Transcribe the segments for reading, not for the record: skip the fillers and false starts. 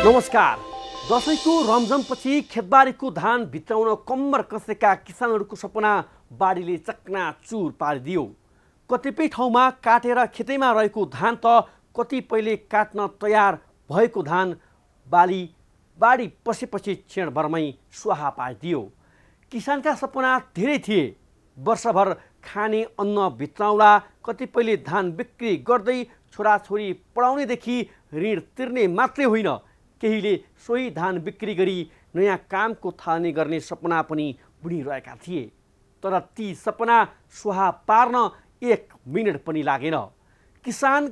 नमस्कार। दशैंको रमझमपछि खेतबारीको धान भित्राउन कम्मर कसेका किसानहरूको सपना बाढीले चकनाचुर पारिदियो। कतिपय ठाउँमा काटेर खेतैमा रहेको धान त कतिपयले काट्न तयार भएको धान बाढी पसेपछि क्षणभरमै स्वाहा पारिदियो। किसानका सपना धेरै थिए। वर्षभर खाने अन्न भित्राउला कतिपयले धान बिक्री गर्दै छोराछोरी पढाउनेदेखि ऋण तिर्ने मात्रै होइन, केहीले सोही धान बिक्री गरी नयाँ कामको थालनी गर्ने सपना पनि बुनिरहेका थिए। तर ती सपना स्वाहा पार्न 1 मिनट पनि लागेन। किसान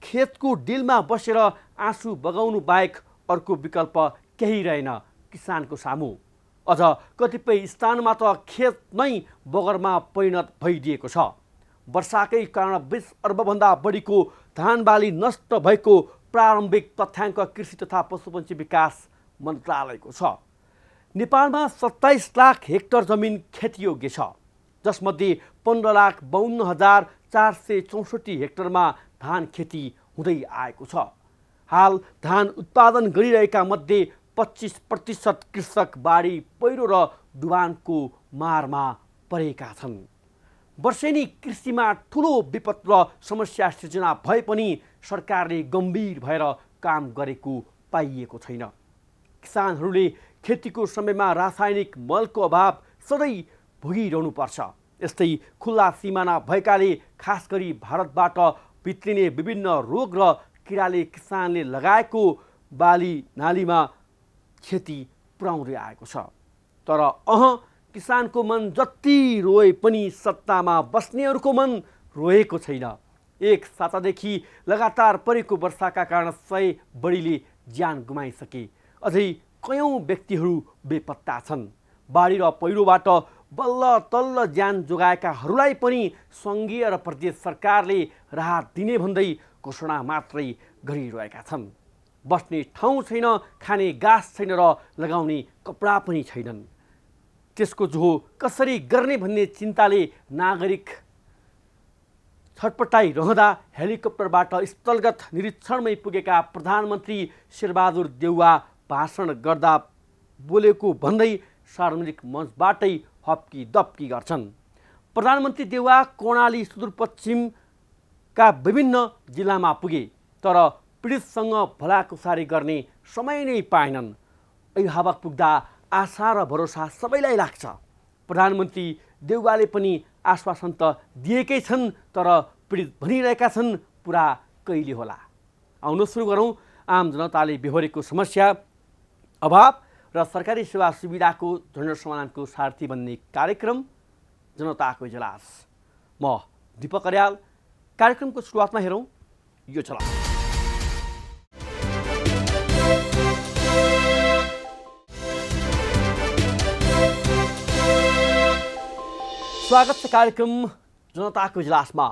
खेतको डिलमा बसेर आँसु बगाउनु बाहेक अर्को विकल्प केही रहेन किसानको सामु। अझ कतिपय स्थानमा त खेत नै बगरमा परिणत भइदिएको छ। वर्षाकै कारण 20 अर्बभन्दा बढीको धान बाली नष्ट भएको प्रारम्भिक तथ्याङ्क कृषि तथा पशुपन्छी विकास मन्त्रालयको छ। नेपालमा 27 लाख हेक्टर जमिन खेतीयोग्य छ, जसमध्ये 15,52,464 हेक्टरमा धान खेती हुँदै आएको छ। हाल धान उत्पादन गरिरहेका मध्ये 25% कृषक बाढी, पहिरो र डुबानको मारमा परेका छन्। वर्षेनी कृषिमा ठुलो विपद र समस्या सृजना भए पनि सरकारले गम्भीर भएर काम गरेको पाइएको छैन। किसानहरूले खेतीको समयमा रासायनिक मलको अभाव सधैँ भोगिरहनु पर्छ। यस्तै खुल्ला सिमाना भएकाले खास गरी भारतबाट भित्रिने विभिन्न रोग र किराले किसानले लगाएको बाली नालीमा क्षति पुर्याउँदै आएको छ। तर किसानको मन जति रोए पनि सत्तामा बस्नेहरूको मन रोएको छैन। एक सातादेखि लगातार परेको वर्षाका कारण 100 बढीले ज्यान गुमाइसके। अझै कयौं व्यक्तिहरू बेपत्ता छन्। बाढी र पहिरोबाट बल्ल तल्ल ज्यान जोगाएकाहरूलाई पनि सङ्घीय र प्रदेश सरकारले राहत दिने भन्दै घोषणा मात्रै गरिरहेका छन्। बस्ने ठाउँ छैन, खाने गाँस छैन र लगाउने कपडा पनि छैनन्। त्यसको जोहो कसरी गर्ने भन्ने चिन्ताले नागरिक छटपटाइरहँदा हेलिकप्टरबाट स्थलगत निरीक्षणमै पुगेका प्रधानमन्त्री शेरबहादुर देउवा भाषण गर्दा बोलेको भन्दै सार्वजनिक मञ्चबाटै हप्की दप्की गर्छन्। प्रधानमन्त्री देउवा कर्णाली सुदूरपश्चिमका विभिन्न जिल्लामा पुगे, तर पीडितसँग भलाकुसारी गर्ने समय नै पाएनन्। अभिभावक पुग्दा आशा र भरोसा सबैलाई लाग्छ। प्रधानमन्त्री देउवाले पनि आश्वासन त दिएकै छन्, तर पीडित भनिरहेका छन् पुरा कहिले होला। आउनु सुरु गरौँ आम जनताले बेहोरेको समस्या, अभाव र सरकारी सेवा सुविधाको झन्झट समाधानको सारथी बन्ने कार्यक्रम जनताको इजलास। म दीपक अर्याल। कार्यक्रमको सुरुवातमा हेरौँ यो झलक। स्वागत छ कार्यक्रम जनताको इजलासमा।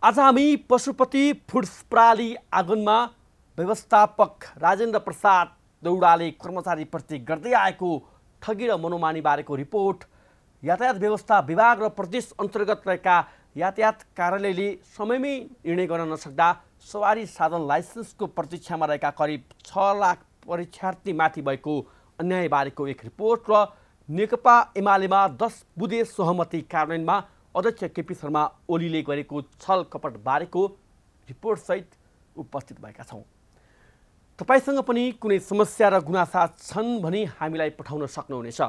आज हामी पशुपति फुड्स प्रणाली आँगनमा व्यवस्थापक राजेन्द्र प्रसाद दौडाले कर्मचारीप्रति गर्दै आएको ठगी र मनोमानी बारेको रिपोर्ट, यातायात व्यवस्था विभाग र प्रदेश अन्तर्गत रहेका यातायात कार्यालयले समयमै निर्णय गर्न नसक्दा सवारी साधन लाइसेन्सको प्रतीक्षामा रहेका करिब 6 लाख परीक्षार्थीमाथि भएको अन्यायबारेको एक रिपोर्ट र नेकपा एमालेमा 10 बुँदे सहमति कार्यान्वयनमा अध्यक्ष केपी शर्मा ओलीले गरेको छल कपट बारेको रिपोर्टसहित उपस्थित भएका छौँ। तपाईसँग पनि कुनै समस्या र गुनासा छन् भने हामीलाई पठाउन सक्नुहुनेछ।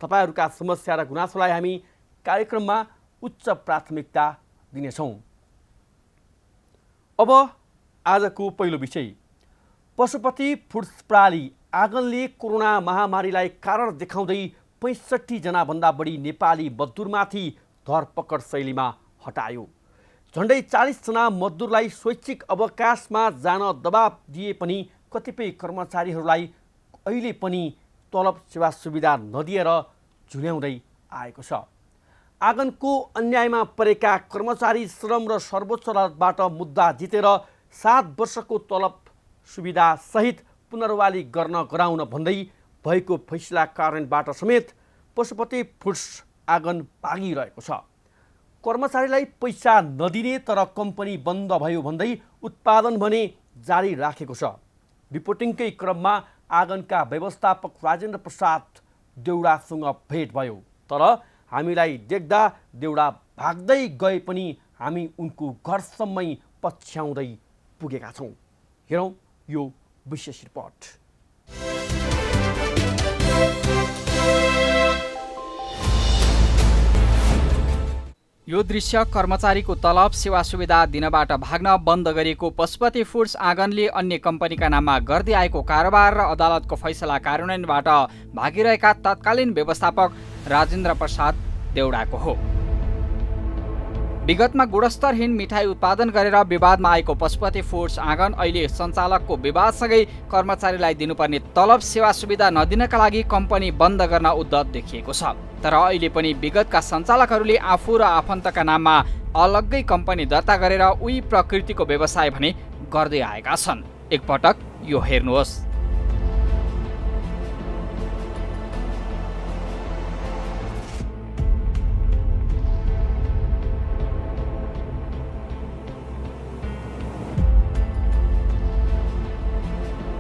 तपाईँहरूका समस्या र गुनासोलाई हामी कार्यक्रममा उच्च प्राथमिकता दिनेछौँ। अब आजको पहिलो विषय, पशुपति फुड्स प्रणाली आँगनले कोरोना महामारीलाई कारण देखाउँदै 65 जनाभन्दा बढी नेपाली मजदुरमाथि धरपकड शैलीमा हटायो। झन्डै 40 जना मजदुरलाई स्वैच्छिक अवकाशमा जान दबाब दिए पनि कतिपय कर्मचारीहरूलाई अहिले पनि तलब सेवा सुविधा नदिएर झुल्याउँदै आएको छ। आँगनको अन्यायमा परेका कर्मचारी श्रम र सर्वोच्च अदालतबाट मुद्दा जितेर 7 वर्षको तलब सुविधा सहित पुनर्वाली गराउन भन्दै भएको फैसला कार्यान्वयनबाट समेत पशुपति फुड्स आँगन भागिरहेको छ। कर्मचारीलाई पैसा नदिने तर कम्पनी बन्द भयो भन्दै उत्पादन भने जारी राखेको छ। रिपोर्टिङकै क्रममा आँगनका व्यवस्थापक राजेन्द्र प्रसाद देउडासँग भेट भयो, तर हामीलाई देख्दा देउडा भाग्दै गए पनि हामी उनको घरसम्मै पछ्याउँदै पुगेका छौँ। हेरौँ यो विशेष रिपोर्ट। यो दृश्य कर्मचारीको तलब सेवा सुविधा दिनबाट भाग्न बन्द गरिएको पशुपति फुड्स आँगनले अन्य कम्पनीका नाममा गर्दै आएको कारोबार र अदालतको फैसला कार्यान्वयनबाट भागिरहेका तत्कालीन व्यवस्थापक राजेन्द्र प्रसाद देउडाको हो। विगतमा गुणस्तरहीन मिठाई उत्पादन गरेर विवादमा आएको पशुपति फुड्स आँगन अहिले सञ्चालकको विवादसँगै कर्मचारीलाई दिनुपर्ने तलब सेवा सुविधा नदिनका लागि कम्पनी बन्द गर्न उद्धत देखिएको छ। तर अहिले पनि विगतका सञ्चालकहरूले आफू र आफन्तका नाममा अलग्गै कम्पनी दर्ता गरेर उही प्रकृतिको व्यवसाय भने गर्दै आएका छन्। एकपटक यो हेर्नुहोस्।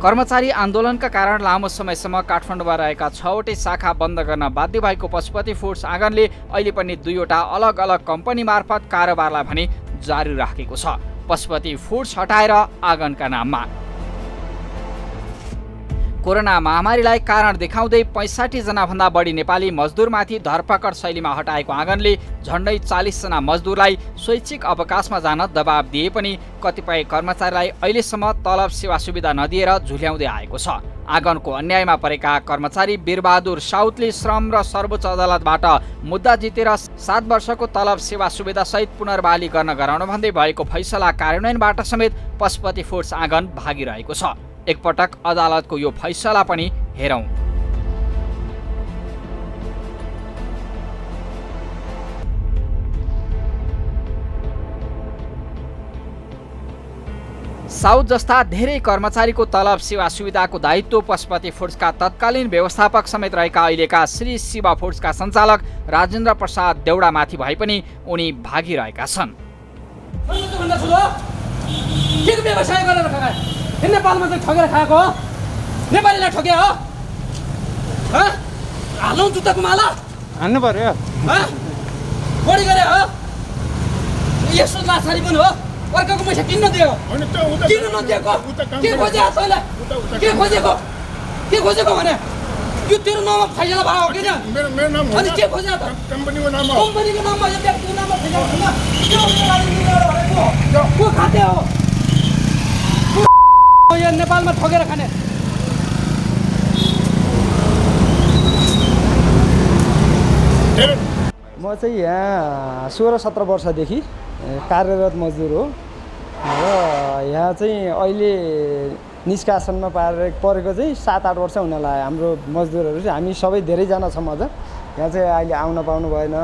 कर्मचारी आन्दोलनका कारण लामो समयसम्म काठमाडौँमा रहेका 6वटै शाखा बन्द गर्न बाध्य भएको पशुपति फुड्स आँगनले अहिले पनि 2वटा अलग अलग कम्पनी मार्फत कारोबारलाई भने जारी राखेको छ। पशुपति फुड्स हटाएर आँगनका नाममा कोरोना महामारीलाई कारण देखाउँदै 65 जनाभन्दा बढी नेपाली मजदुरमाथि धरपकड शैलीमा हटाएको आँगनले झण्डै 40 जना मजदुरलाई स्वैच्छिक अवकाशमा जान दबाब दिए पनि कतिपय कर्मचारीलाई अहिलेसम्म तलब सेवा सुविधा नदिएर झुल्याउँदै आएको छ। आँगनको अन्यायमा परेका कर्मचारी वीरबहादुर साउदले श्रम र सर्वोच्च अदालतबाट मुद्दा जितेर 7 वर्षको तलब सेवा सुविधा सहित पुनर्बहाली गर्न गराउन भन्दै भएको फैसला कार्यान्वयनबाट समेत पशुपति फुड्स आँगन भागिरहेको छ। एकपटक अदालतको यो फैसला पनि हेरौँ। साउथ जस्ता धेरै कर्मचारीको तलब सेवा सुविधाको दायित्व पशुपति फुड्सका तत्कालीन व्यवस्थापक समेत रहेका अहिलेका श्री शिवा फुड्सका सञ्चालक राजेन्द्र प्रसाद देउडामाथि भए पनि उनी भागिरहेका छन्। नेपालमा चाहिँ ठगेर खाएको हो, नेपालीलाई ठगे हो, हालौँ जुत्ताको माला हान्नु पर्यो, बढी गरे हो, यस्तो लासारी पनि हो, अर्काको पैसा किन्न दियो, किन नदिएको, के खोजेको तैँले, के खोजेको भने यो तेरो नाममा फैसला भएको हो किन? मेरो नाम हो, अनि के खोजेको त? कम्पनीको नाम हो, कम्पनीको नाममा यो व्यक्तिको नाममा फैसला भनेको को खाते हो? यो नेपालमा ठगेर खाने। म चाहिँ यहाँ 16-17 वर्षदेखि कार्यरत मजदुर हो र यहाँ चाहिँ अहिले निष्कासनमा परेको चाहिँ 7-8 वर्ष हुन लाग्यो। हाम्रो मजदुरहरू चाहिँ हामी सबै धेरैजना छौँ। अझ यहाँ चाहिँ अहिले आउन पाउनु भएन।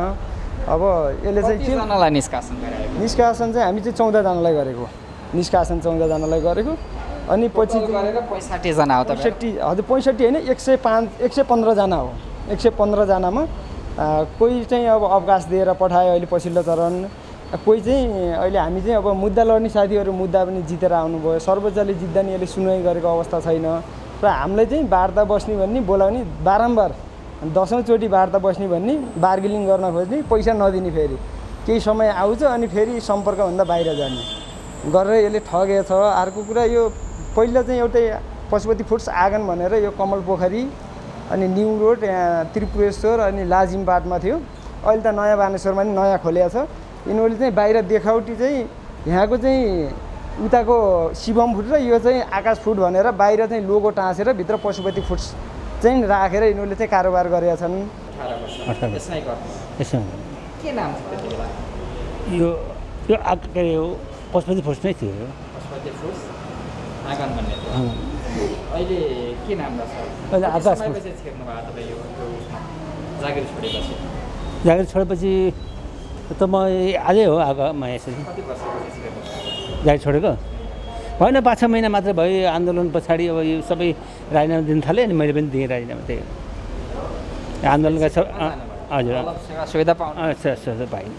अब यसले चाहिँ के निष्कासन चाहिँ हामी चाहिँ 14 जनालाई गरेको, निष्कासन 14 जनालाई गरेको। अनि पछि 65 जना हो, 65 हजुर 65 होइन 115 जना हो। 115 जनामा कोही चाहिँ अब अवकाश दिएर पठायो अहिले पछिल्लो चरण, कोही चाहिँ अहिले हामी चाहिँ अब मुद्दा लड्ने साथीहरू मुद्दा पनि जितेर आउनुभयो। सर्वोच्चले जित्दा नि यसले सुनवाई गरेको अवस्था छैन र हामीलाई चाहिँ वार्ता बस्ने भन्ने बोलाउने बारम्बार 10औँ चोटि वार्ता बस्ने भन्ने बार्गेनिङ गर्न खोज्ने, पैसा नदिने, फेरि केही समय आउँछ अनि फेरि सम्पर्कभन्दा बाहिर जाने गरेर यसले ठगेको छ। अर्को कुरा यो पहिला चाहिँ एउटै पशुपति फुड्स आँगन भनेर यो कमल पोखरी अनि न्यू रोड यहाँ त्रिपुरेश्वर अनि लाजिमबाटमा थियो। अहिले त नयाँ बानेश्वरमा नि नयाँ खोलेको छ। यिनीहरूले चाहिँ बाहिर देखावटी चाहिँ यहाँको चाहिँ उताको शिवम फुड र यो चाहिँ आकाश फुड भनेर बाहिर चाहिँ लोगो टाँसेर भित्र पशुपति फुड्स चाहिँ राखेर यिनीहरूले चाहिँ कारोबार गरेका छन्। के नाम यो के अरे हो पशुपति फुड्स नै थियो। पशुपति फुड्स आँगन भन्ने अहिले के नाम छ? अहिले आकाश फुड। जागिर छोडेपछि त म आजै हो आगोमा यसरी जागिर छोडेको होइन, 5-6 महिना मात्रै भयो। आन्दोलन पछाडि अब यो सबै राजीनामा दिन थालेँ अनि मैले पनि दिएँ राजीनामा। त्यही आन्दोलनका सब हजुर सुविधा पाएँ।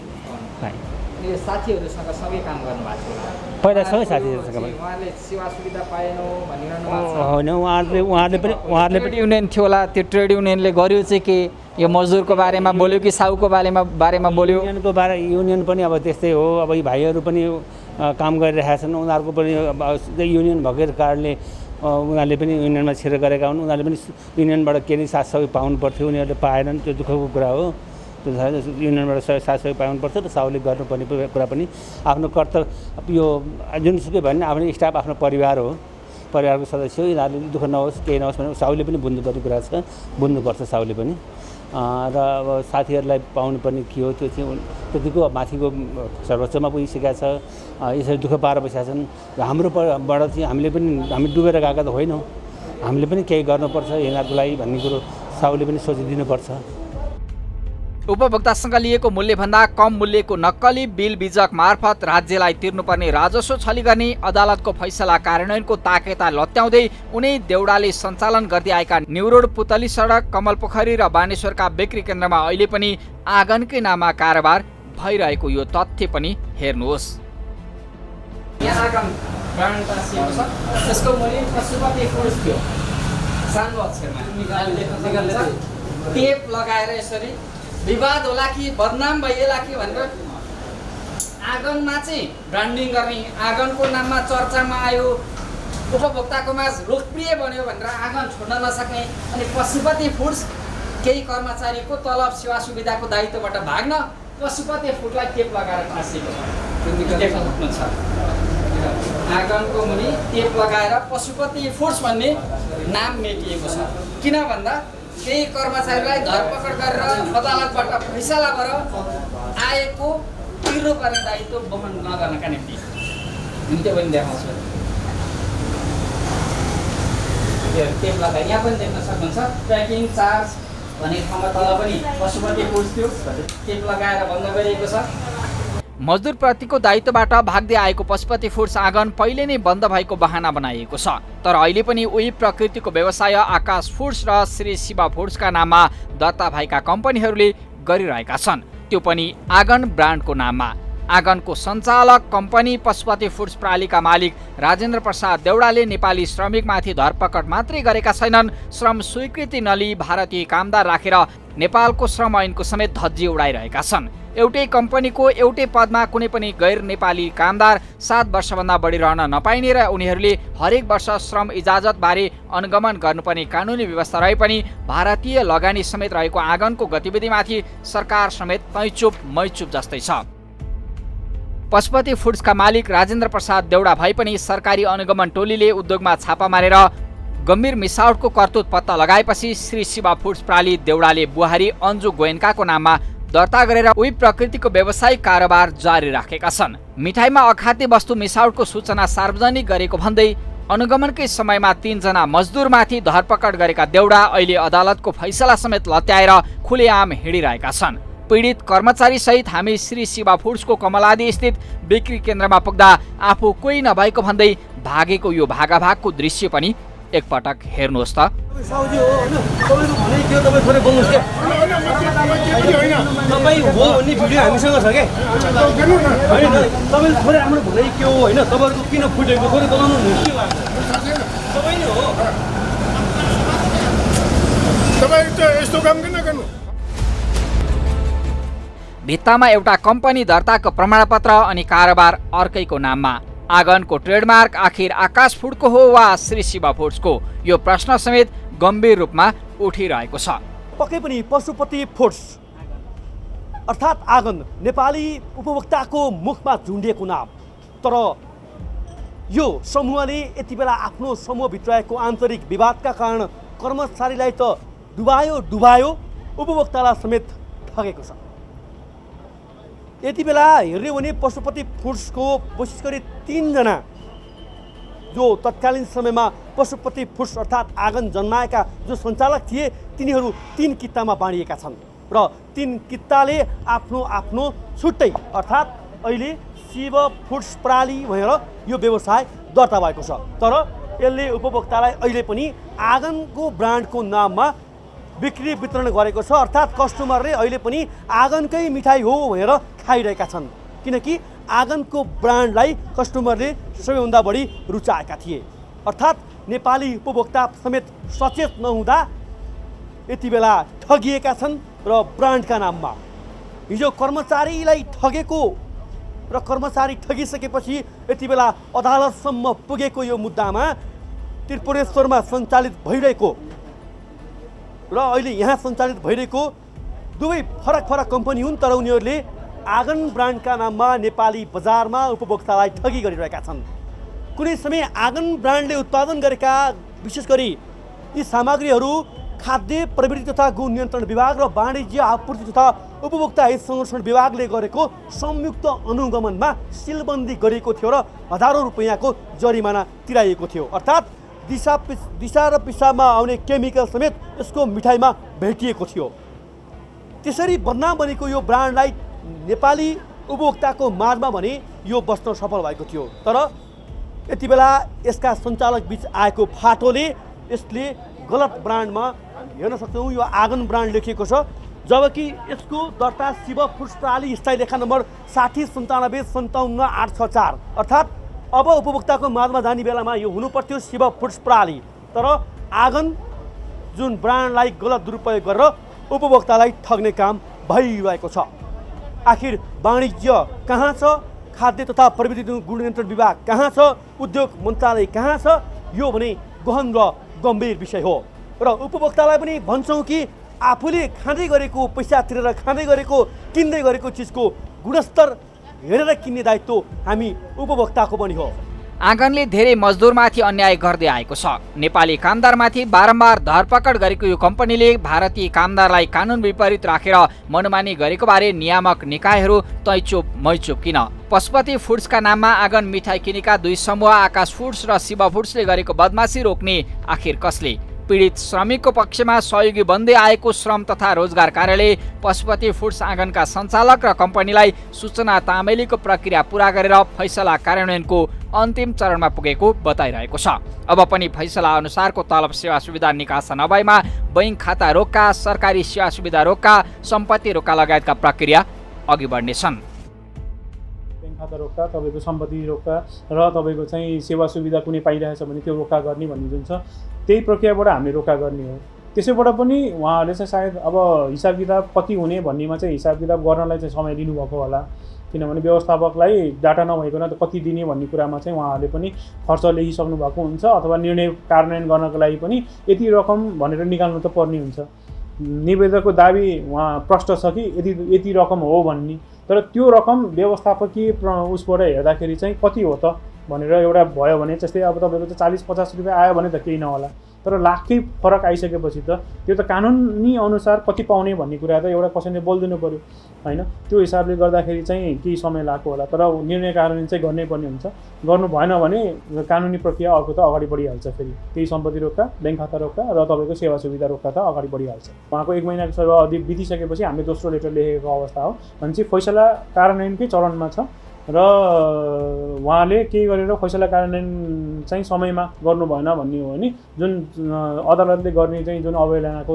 यो साथीहरूसँग सँगै काम गर्नुभएको थियो पहिला सँगै साथीहरूसँग उहाँहरूले सेवा सुविधा पाएनौ भनिरहनु भएको छ होइन उहाँहरूले ट्रेड युनियन थियो होला त्यो ट्रेड युनियनले गर्यो चाहिँ के यो मजदुरको बारेमा बोल्यो कि साहुको बारेमा बोल्यो युनियन पनि अब त्यस्तै हो अब यी भाइहरू पनि काम गरिरहेका छन् उनीहरूको पनि अब युनियन भएको कारणले उनीहरूले पनि युनियनमा छिर गरेका हुन् उनीहरूले पनि युनियनबाट केही साथसहयोग पाउनु पर्थ्यो उनीहरूले पाएनन् त्यो दुःखको कुरा हो त्यो युनियनबाट साथसहयोग पाउनुपर्छ र साहुले गर्नुपर्ने कुरा पनि आफ्नो कर्तव्य यो जुनसुकै भयो भने आफ्नो स्टाफ आफ्नो परिवार हो परिवारको सदस्य हो यिनीहरूले दुःख नहोस् केही नहोस् भने साहुले पनि बुझ्नुपर्ने कुरा छ बुझ्नुपर्छ साहुले पनि र अब साथीहरूलाई पाउनुपर्ने के हो त्यो चाहिँ त्यतिको माथिको सर्वोच्चमा पुगिसकेका छ यसरी दुःख पाएर बसेका छन् हाम्रोबाट चाहिँ हामी डुबेर गएका त होइनौँ हामीले पनि केही गर्नुपर्छ यिनीहरूको लागि भन्ने कुरो साहुले पनि सोचिदिनुपर्छ उपभोक्तासँग लिएको मूल्यभन्दा कम मूल्यको नक्कली बिल बिजक मार्फत राज्यलाई तिर्नुपर्ने राजस्व छली गर्ने अदालतको फैसला कार्यान्वयनको ताकेता लत्याउँदै उनै देउडाले सञ्चालन गर्दै आएका न्युरोड पुतली सडक कमलपोखरी र बानेश्वरका बिक्री केन्द्रमा अहिले पनि आँगनकै नाममा कारोबार भइरहेको यो तथ्य पनि हेर्नुहोस् यहाँ आँगन ब्रान्ड टाँसिएको छ त्यसको मूल्य पशुपति फुड्स थियो सानो अक्षरमा टेप लगाएर यसरी विवाद होला कि बदनाम भइएला कि भनेर आँगनमा चाहिँ ब्रान्डिङ गर्ने आँगनको नाममा चर्चामा आयो उपभोक्ताको माझ लोकप्रिय बन्यो भनेर आँगन छोड्न नसक्ने अनि पशुपति फुड्स केही कर्मचारीको तलब सेवा सुविधाको दायित्वबाट भाग्न पशुपति फुडलाई टेप लगाएर टाँसिएको छ आँगनको मुनि टेप लगाएर पशुपति फुड्स भन्ने नाम मेटिएको छ किन भन्दा केही कर्मचारीलाई धरपकड गरेर अदालतबाट फैसला गरेर आएको तिर्नुपर्ने दायित्व वहन नगर्नका निम्ति त्यो पनि देखाउँछु टेप लगाएर यहाँ पनि देख्न सक्नुहुन्छ ट्र्याकिङ चार्ज भन्ने ठाउँमा तल पनि पशुपति फुड्स थियो टेप लगाएर बन्द गरिएको छ मजदुरप्रतिको दायित्वबाट भाग्दै आएको पशुपति फुड्स आँगन पहिले नै बन्द भएको बहाना बनाइएको छ तर अहिले पनि उही प्रकृतिको व्यवसाय आकाश फुड्स र श्री शिवा फुड्सका नाममा दर्ता भएका कम्पनीहरूले गरिरहेका छन् त्यो पनि आँगन ब्रान्डको नाममा आँगनको सञ्चालक कम्पनी पशुपति फुड्स प्रालीका मालिक राजेन्द्र प्रसाद देउडाले नेपाली श्रमिकमाथि धरपकड मात्रै गरेका छैनन् श्रम स्वीकृति नलिई भारतीय कामदार राखेर नेपालको श्रम ऐनको समेत धज्जी उडाइरहेका छन् एउटै कम्पनीको एउटै पदमा कुनै पनि गैर नेपाली कामदार 7 वर्षभन्दा बढी रहन नपाइने र उनीहरूले हरेक वर्ष श्रम इजाजतबारे अनुगमन गर्नुपर्ने कानुनी व्यवस्था रहे पनि भारतीय लगानी समेत रहेको आँगनको गतिविधिमाथि सरकार समेत तैचुप मैचुप जस्तै छ पशुपति फुड्सका मालिक राजेन्द्र प्रसाद देउडा भए पनि सरकारी अनुगमन टोलीले उद्योगमा छापा मारेर गम्भीर मिसावटको करतुत पत्ता लगाएपछि श्री शिवा फुड्स प्राली देउडाले बुहारी अन्जु गोयन्काको नाममा दर्ता गरेर उही प्रकृतिको व्यावसायिक कारोबार जारी राखेका छन् मिठाईमा अखाद्य वस्तु मिसावटको सूचना सार्वजनिक गरेको भन्दै अनुगमनकै समयमा 3 जना मजदुरमाथि धरपकड गरेका देउडा अहिले अदालतको फैसला समेत लत्याएर खुलेआम हिँडिरहेका छन् पीडित कर्मचारी सहित हामी श्री शिवा फुड्सको कमलादी स्थित बिक्री केन्द्रमा पुग्दा आफू कोही नभएको भन्दै भागेको यो भागाभागको दृश्य पनि एकपटक हेर्नुहोस् त साउजी हो हैन तपाईको भनाइ के हो तपाई थोरै बोल्नुस् के तपाई हो भन्ने भिडियो हामीसँग छ के हैन तपाईले थोरै हाम्रो भनाइ के हो हैन तपाईहरुको किन फुटेको थोरै बताउनु नि के लाग्छ तपाई नै हो तपाई त यस्तो काम किन गर्नु भित्तामा एउटा कम्पनी दर्ताको प्रमाणपत्र अनि कारोबार अर्कैको नाममा आँगनको ट्रेडमार्क आखिर आकाश फुडको हो वा श्री शिवा फुड्सको यो प्रश्न समेत गम्भीर रूपमा उठिरहेको छ पक्कै पनि पशुपति फुड्स अर्थात् आँगन नेपाली उपभोक्ताको मुखमा झुन्डिएको नाम तर यो समूहले यति बेला आफ्नो समूहभित्रको आन्तरिक विवादका कारण कर्मचारीलाई त डुबायो उपभोक्तालाई समेत ठगेको छ यति बेला हेर्ने हो भने पशुपति फुड्सको विशेष गरी 3 जना जो तत्कालीन समयमा पशुपति फुड्स अर्थात् आँगन जन्माएका जो सञ्चालक थिए तिनीहरू 3 कित्तामा बाँडिएका छन् र 3 कित्ताले आफ्नो आफ्नो छुट्टै अर्थात् अहिले शिव फुड्स प्राली भनेर यो व्यवसाय दर्ता भएको छ तर यसले उपभोक्तालाई अहिले पनि आँगनको ब्रान्डको नाममा बिक्री वितरण गरेको छ अर्थात् कस्टमरले अहिले पनि आँगनकै मिठाई हो भनेर खाइरहेका छन् किनकि आँगनको ब्रान्डलाई कस्टमरले सबैभन्दा बढी रुचाएका थिए। अर्थात् नेपाली उपभोक्ता समेत सचेत नहुँदा यति बेला ठगिएका छन् र ब्रान्डका नाममा। हिजो कर्मचारीलाई ठगेको र कर्मचारी ठगिसकेपछि यति बेला अदालतसम्म पुगेको यो मुद्दामा त्रिपुरेश्वरमा सञ्चालित भइरहेको र अहिले यहाँ सञ्चालित भइरहेको दुवै फरक फरक कम्पनी हुन्, तर उनीहरूले आँगन ब्रान्डका नाममा नेपाली बजारमा उपभोक्तालाई ठगी गरिरहेका छन्। कुनै समय आँगन ब्रान्डले उत्पादन गरेका विशेष गरी यी सामग्रीहरू खाद्य प्रविधि तथा गु नियन्त्रण विभाग र वाणिज्य आपूर्ति तथा उपभोक्ता हित संरक्षण विभागले गरेको संयुक्त अनुगमनमा सिलबन्दी गरिएको थियो र हजारौँ रुपैयाँको जरिमाना तिराइएको थियो। अर्थात् दिशा र पिसाबमा आउने केमिकल समेत यसको मिठाईमा भेटिएको थियो। त्यसरी बदनाम बनेको यो ब्रान्डलाई नेपाली उपभोक्ताको माझमा भने यो बस्न सफल भएको थियो। तर यति बेला यसका सञ्चालक बीच आएको फाटोले यसले गलत ब्रान्डमा हेर्न सक्छौँ यो आँगन ब्रान्ड लेखिएको छ, जबकि यसको दर्ता शिव फुड्स प्रणाली स्थायी लेखा नम्बर 6097575864 अर्थात् अब उपभोक्ताको माझमा जाने बेलामा यो हुनुपर्थ्यो शिव फुड्स प्रणाली। तर आँगन जुन ब्रान्डलाई गलत दुरुपयोग गरेर उपभोक्तालाई ठग्ने काम भइरहेको छ। आखिर वाणिज्य कहाँ छ, खाद्य तथा प्रविधि गुण नियन्त्रण विभाग कहाँ छ, उद्योग मन्त्रालय कहाँ छ? यो भने गहन र गम्भीर विषय हो र उपभोक्तालाई पनि भन्छौँ कि आफूले खाँदै गरेको पैसा तिरेर खाँदै गरेको किन्दै गरेको चिजको गुणस्तर हेरेर किन्ने दायित्व हामी उपभोक्ताको पनि हो। आँगनले धेरै मजदुरमाथि अन्याय गर्दै आएको छ। नेपाली कामदारमाथि बारम्बार धरपकड गरेको यो कम्पनीले भारतीय कामदारलाई कानुन विपरीत राखेर मनमानी गरेको बारे नियामक निकायहरू तैचुप मैचुप किन? पशुपति फुड्सका नाममा आँगन मिठाई किनेका दुई समूह आकाश फुड्स र शिव फुड्सले गरेको बदमासी रोक्ने आखिर कसले? पीडित श्रमिकको पक्षमा सहयोगी बन्दै आएको श्रम तथा रोजगार कार्यालय पशुपति फुड्स आँगनका सञ्चालक र कम्पनीलाई सूचना तामेलीको प्रक्रिया पूरा गरेर फैसला कार्यान्वयनको अन्तिम चरणमा पुगेको बताइरहेको छ। अब पनि फैसला अनुसारको तलब सेवा सुविधा निकासा नभएमा बैंक खाता रोक्का, सरकारी सेवा सुविधा रोक्का, सम्पत्ति रोक्का लगायतका प्रक्रिया अघि बढ्नेछन्। बैंक खाता रोक्का, तपाईँको सम्पत्ति रोक्का र तपाईँको चाहिँ सेवा सुविधा कुनै पाइरहेछ भने त्यो रोक्का गर्ने भन्ने जुन छ त्यही प्रक्रियाबाट हामीले रोक्का गर्ने हो। त्यसैबाट पनि उहाँहरूले चाहिँ सायद अब हिसाब किताब कति हुने भन्नेमा चाहिँ हिसाब किताब गर्नलाई चाहिँ समय लिनुभएको होला, किनभने व्यवस्थापकलाई डाटा नभइकन त कति दिने भन्ने कुरामा चाहिँ उहाँहरूले पनि खर्च लेखिसक्नु भएको हुन्छ, अथवा निर्णय कार्यान्वयन गर्नको लागि पनि यति रकम भनेर निकाल्नु त पर्ने हुन्छ। निवेदकको दाबी उहाँ प्रष्ट छ कि यति रकम हो भन्ने, तर त्यो रकम व्यवस्थापकीय उसबाट हेर्दाखेरि चाहिँ कति हो त भनेर एउटा भयो भने जस्तै अब तपाईँको चाहिँ 40-50 रुपियाँ आयो भने त केही नहोला, तर लाखकै फरक आइसकेपछि त त्यो त कानुनी अनुसार कति पाउने भन्ने कुरा त एउटा कसैले बोलिदिनु पऱ्यो होइन। त्यो हिसाबले गर्दाखेरि चाहिँ केही समय लाग्यो होला, तर निर्णय कार्यान्वयन चाहिँ गर्नै पर्ने हुन्छ। गर्नु भएन भने कानुनी प्रक्रिया अर्को त अगाडि बढिहाल्छ। फेरि केही सम्पत्ति रोक्का, बैंक खाता रोक्का र तपाईँको सेवा सुविधा रोक्का त अगाडि बढिहाल्छ। उहाँको 1 महिनाको सेवा अवधि बितिसकेपछि हामीले दोस्रो लेटर लेखेको अवस्था हो भने चाहिँ फैसला कार्यान्वयनकै चरणमा छ र उहाँले के गरेर फैसला कार्यान्वयन चाहिँ समयमा गर्नु भएन भन्ने हो भने जुन अदालतले गर्ने चाहिँ जुन अवहेलनाको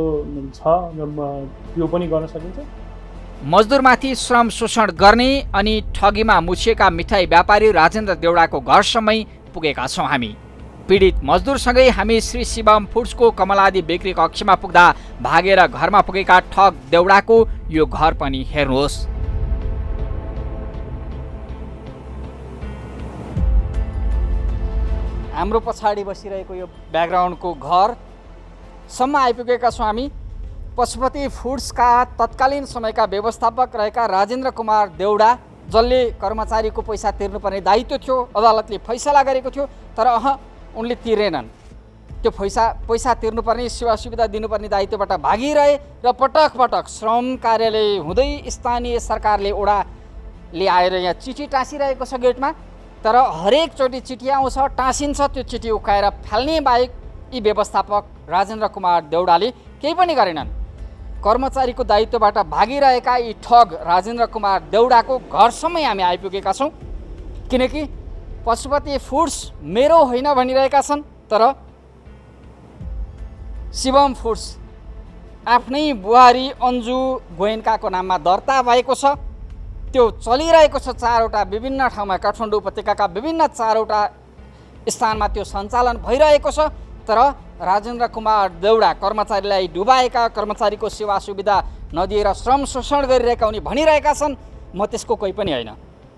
छ त्यो पनि गर्न सकिन्छ। मजदुरमाथि श्रम शोषण गर्ने अनि ठगीमा मुछिएका मिठाई व्यापारी राजेन्द्र देउडाको घरसम्मै पुगेका छौँ हामी। पीडित मजदुरसँगै हामी श्री शिवम फुड्सको कमलादी बिक्री कक्षमा पुग्दा भागेर घरमा पुगेका ठग देउडाको यो घर पनि हेर्नुहोस्। हाम्रो पछाडि बसिरहेको यो ब्याकग्राउन्डको घरसम्म आइपुगेका छौँ हामी। पशुपति फुड्सका तत्कालीन समयका व्यवस्थापक रहेका राजेन्द्र कुमार देउडा, जसले कर्मचारीको पैसा तिर्नुपर्ने दायित्व थियो, अदालतले फैसला गरेको थियो, तर उनले तिरेनन्। त्यो पैसा तिर्नुपर्ने, सेवा सुविधा दिनुपर्ने दायित्वबाट भागिरहे र पटक पटक श्रम कार्यालय हुँदै स्थानीय सरकारले ओडाले आएर यहाँ चिठी टाँसिरहेको छ गेटमा, तर हरेकचोटि चिठी आउँछ, टाँसिन्छ, त्यो चिठी उकाएर फाल्ने बाहेक यी व्यवस्थापक राजेन्द्र कुमार देउडाले केही पनि गरेनन्। कर्मचारीको दायित्वबाट भागिरहेका यी ठग राजेन्द्र कुमार देउडाको घरसम्मै हामी आइपुगेका छौँ, किनकि पशुपति फुड्स मेरो होइन भनिरहेका छन्, तर शिवम फुड्स आफ्नै बुहारी अन्जु गोयन्काको नाममा दर्ता भएको छ त्यो चलिरहेको छ 4वटा विभिन्न ठाउँमा काठमाडौँ उपत्यकाका विभिन्न 4वटा स्थानमा त्यो सञ्चालन भइरहेको छ। तर राजेन्द्र कुमार देउडा कर्मचारीलाई डुबाएका, कर्मचारीको सेवा सुविधा नदिएर श्रम शोषण गरिरहेका उनी भनिरहेका छन्। म त्यसको कोही पनि होइन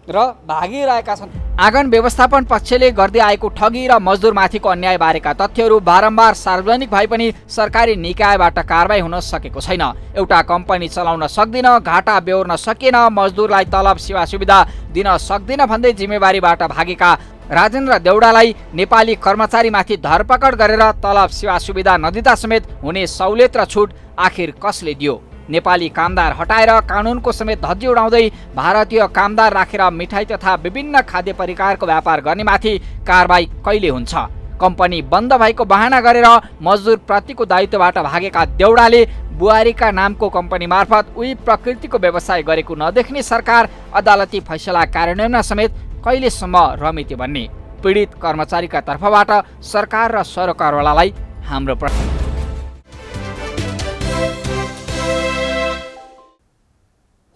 र भागिरहेका छन्। आँगन व्यवस्थापन पक्षले गर्दै आएको ठगी र मजदुरमाथिको अन्याय बारेका तथ्यहरू बारम्बार सार्वजनिक भए पनि सरकारी निकायबाट कारबाही हुन सकेको छैन। एउटा कम्पनी चलाउन सक्दिन, घाटा बेहोर्न सकिएन, मजदुरलाई तलब सेवा सुविधा दिन सक्दिन भन्दै जिम्मेवारीबाट भागेका राजेन्द्र देउडालाई नेपाली कर्मचारीमाथि धरपकड गरेर तलब सेवा सुविधा नदिँदा समेत हुने सहुलियत र छुट आखिर कसले दियो? नेपाली कामदार हटाएर कानुनको समेत धज्जी उडाउँदै भारतीय कामदार राखेर मिठाई तथा विभिन्न खाद्य परिकारको व्यापार गर्नेमाथि कारबाही कहिले हुन्छ? कम्पनी बन्द भएको बहाना गरेर मजदुरप्रतिको दायित्वबाट भागेका देउडाले बुहारीका नामको कम्पनी मार्फत उही प्रकृतिको व्यवसाय गरेको नदेख्ने सरकार अदालती फैसला कार्यान्वयन समेत कहिलेसम्म रमिते भन्ने पीडित कर्मचारीका तर्फबाट सरकार र सरकारवालालाई हाम्रो प्रश्न।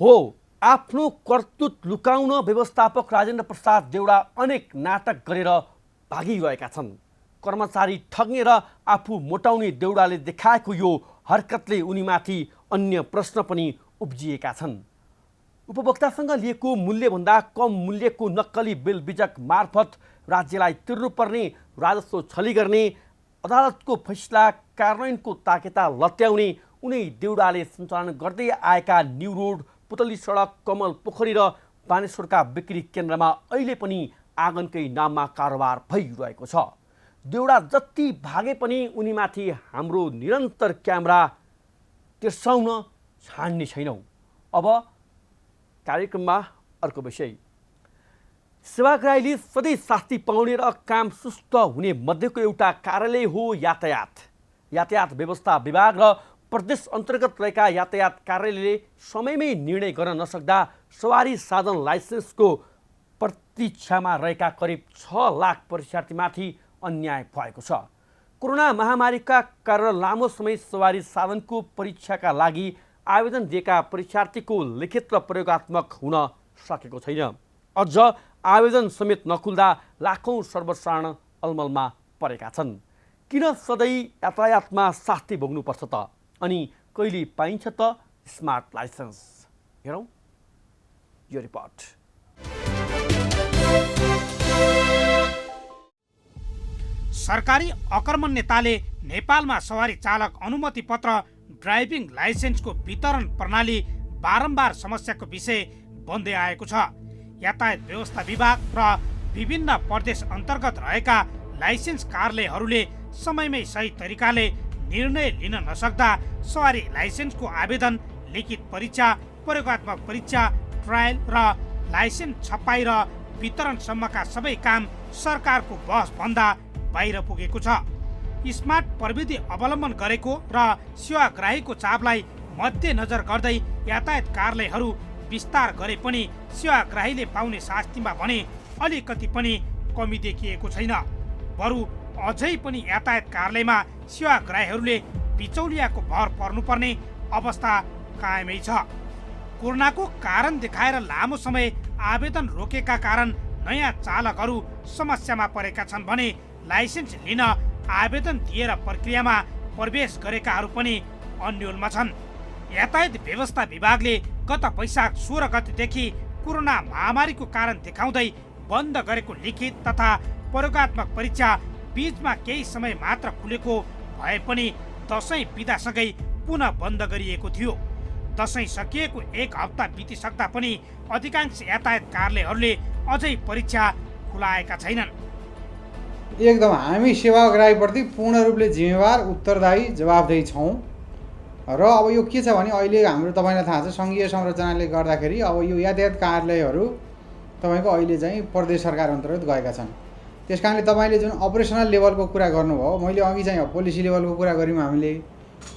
हो, आफ्नो कर्तुत लुकाउन व्यवस्थापक राजेन्द्र प्रसाद देउडा अनेक नाटक गरेर भागिरहेका छन्। कर्मचारी ठग्ने र आफू मोटाउने देउडाले देखाएको यो हरकतले उनीमाथि अन्य प्रश्न पनि उब्जिएका छन्। उपभोक्तासँग लिएको मूल्यभन्दा कम मूल्यको नक्कली बिल बिजक मार्फत राज्यलाई तिर्नुपर्ने राजस्व छली गर्ने, अदालतको फैसला कार्यान्वयनको ताकेता लत्याउने उनी देउडाले सञ्चालन गर्दै आएका न्यू रोड, पुतली सडक, कमल पोखरी र बानेश्वरका बिक्री केन्द्रमा अहिले पनि आँगनकै नाममा कारोबार भइरहेको छ। देउडा जति भागे पनि उनीमाथि हाम्रो निरन्तर क्यामेरा तिर्साउन छाड्ने छैनौँ। अब कार्यक्रममा अर्को विषय। सेवाग्राहीले सधैँ शास्ति पाउने र काम सुस्त हुने मध्येको एउटा कार्यालय हो यातायात। यातायात व्यवस्था विभाग र प्रदेश अन्तर्गत रहेका यातायात कार्यालयले समयमै निर्णय गर्न नसक्दा सवारी साधन लाइसेन्सको प्रतीक्षामा रहेका करिब 6 लाख परीक्षार्थीमाथि अन्याय भएको छ। कोरोना महामारीका कारण लामो समय सवारी साधनको परीक्षाका लागि आवेदन दिएका परीक्षार्थीको लिखित र प्रयोगात्मक हुन सकेको छैन। अझ आवेदन समेत नखुल्दा लाखौँ सर्वसाधारण अलमलमा परेका छन्। किन सधैँ यातायातमा शास्ति भोग्नुपर्छ त? अनि कहिले पाइन्छ त स्मार्ट लाइसेन्स? हेरौँ यो रिपोर्ट। सरकारी अकर्मण्यताले नेपालमा सवारी चालक अनुमति पत्र, ड्राइभिङ लाइसेन्सको वितरण प्रणाली बारम्बार समस्याको विषय बन्दै आएको छ। यातायात व्यवस्था विभाग र विभिन्न प्रदेश अन्तर्गत रहेका लाइसेन्स कार्यालयहरूले समयमै सही तरिकाले निर्णय लिन नसक्दा सवारी लाइसेन्सको आवेदन, लिखित परीक्षा, प्रयोगात्मक परीक्षा, ट्रायल र लाइसेन्स छपाई र वितरणसम्मका सबै काम सरकारको बसभन्दा बाहिर पुगेको छ। स्मार्ट प्रविधि अवलम्बन गरेको र सेवाग्राहीको चापलाई मध्यनजर गर्दै यातायात कार्यालयहरू विस्तार गरे पनि सेवाग्राहीले पाउने शास्तिमा भने अलिकति पनि कमी देखिएको छैन। बरु अझै पनि यातायात कार्यालयमा सेवाग्राहीहरूले बिचौलियाको भर पर्नुपर्ने अवस्था कायमै छ। कोरोनाको कारण देखाएर लामो समय आवेदन रोकेका कारण नयाँ चालकहरू समस्यामा परेका छन् भने लाइसेन्स लिन आवेदन दिएर प्रक्रियामा प्रवेश गरेकाहरू पनि अन्योलमा छन्। यातायात व्यवस्था विभागले गत वैशाख 16 गतेदेखि कोरोना महामारीको कारण देखाउँदै बन्द गरेको लिखित तथा प्रयोगात्मक परीक्षा बीचमा केही समय मात्र खुलेको भए पनि दशैं बिदासँगै पुनः बन्द गरिएको थियो। दशैं सकिएको 1 हप्ता बितिसक्दा पनि अधिकांश यातायात कार्यालयहरूले अझै परीक्षा खुलाएका छैनन्। एकदम हामी सेवाग्राहीप्रति पूर्ण रूपले जिम्मेवार, उत्तरदायी, जवाबदेही छौँ। र अब यो के छ भने अहिले हाम्रो तपाईँलाई थाहा छ सङ्घीय संरचनाले गर्दाखेरि अब यो यातायात कार्यालयहरू तपाईँको अहिले चाहिँ प्रदेश सरकार अन्तर्गत गएका छन्। त्यस कारणले तपाईँले जुन अपरेसनल लेभलको कुरा गर्नुभयो, मैले अघि चाहिँ पोलिसी लेभलको कुरा गऱ्यौँ हामीले,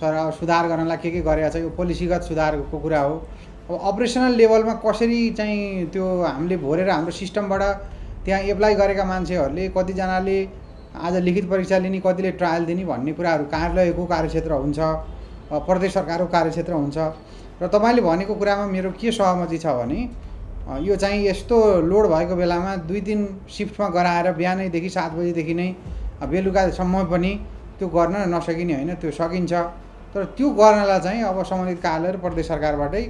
तर अब सुधार गर्नलाई के गरेको छ यो पोलिसीगत सुधारको कुरा हो। अब अपरेसनल लेभलमा कसरी चाहिँ त्यो हामीले भोरेर हाम्रो सिस्टमबाट त्यहाँ एप्लाई गरेका मान्छेहरूले कतिजनाले आज लिखित परीक्षा लिने, कतिले ट्रायल दिने भन्ने कुराहरू कार्यालयको कार्यक्षेत्र हुन्छ, प्रदेश सरकारको कार्यक्षेत्र हुन्छ। र तपाईँले भनेको कुरामा मेरो के सहमति छ भने यो चाहिँ यस्तो लोड भएको बेलामा 2-3 सिफ्टमा गराएर बिहानैदेखि 7 बजीदेखि नै बेलुकासम्म पनि त्यो गर्न नसकिने होइन, त्यो सकिन्छ। तर त्यो गर्नलाई चाहिँ अब सम्बन्धित कार्यालय र प्रदेश सरकारबाटै